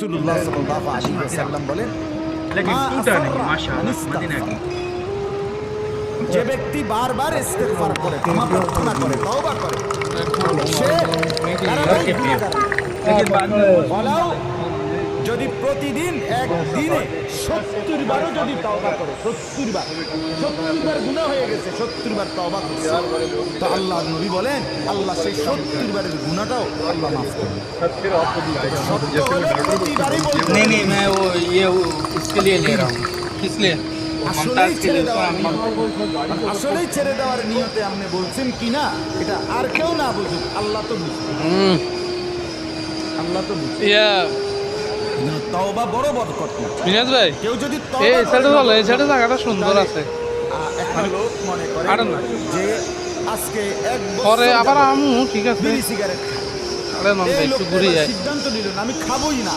রাসূলুল্লাহ সাল্লাল্লাহু আলাইহি ওয়াসাল্লাম বলেন, लेकिन टूटा नहीं माशाअल्लाह मदीना की যে ব্যক্তি বারবার ইস্তেগফার করে, ক্ষমা প্রার্থনা করে, তওবা করে, সে ধারাবাহিক গুনাহগার। लेकिन बाद में বলাও যদি প্রতিদিন একদিনে 70 বারও যদি তওবা করে, 70 বার গুনাহ হয়ে গেছে, 70 বার তওবা করছে, তো আল্লাহর নবী বলেন আল্লাহ সেই 70 বারের গুনাহটাও আল্লাহ মাফ করে। সত্য হলো প্রতিবারই বলতে হবে। नहीं मैं वो ये इसके लिए ले रहा हूँ किस लिए আসলেই ছেড়ে দেওয়ার নিয়ত, আসলেই ছেড়ে দেওয়ার নিয়তে আপনি বলছেন কিনা এটা আর কেউ না বুঝুক, আল্লাহ তো বুঝবে, আল্লাহ তো বুঝবে। কিন্তু তওবা বড় বরকত না। মিনাজ ভাই কেউ যদি এই তওবা সাইডে করে, চলো, এই সাইডে জায়গাটা সুন্দর আছে। একটা লোক মনে করে আরে না। যে আজকে এক পরে বছর আবার যাবত আমু ঠিক আছে। বিড়ি সিগারেট খায়। আরে নন এই ভাই একটু লোকটা ঘুরে এবার যায়। সিদ্ধান্ত নিল না আমি খাবোই না,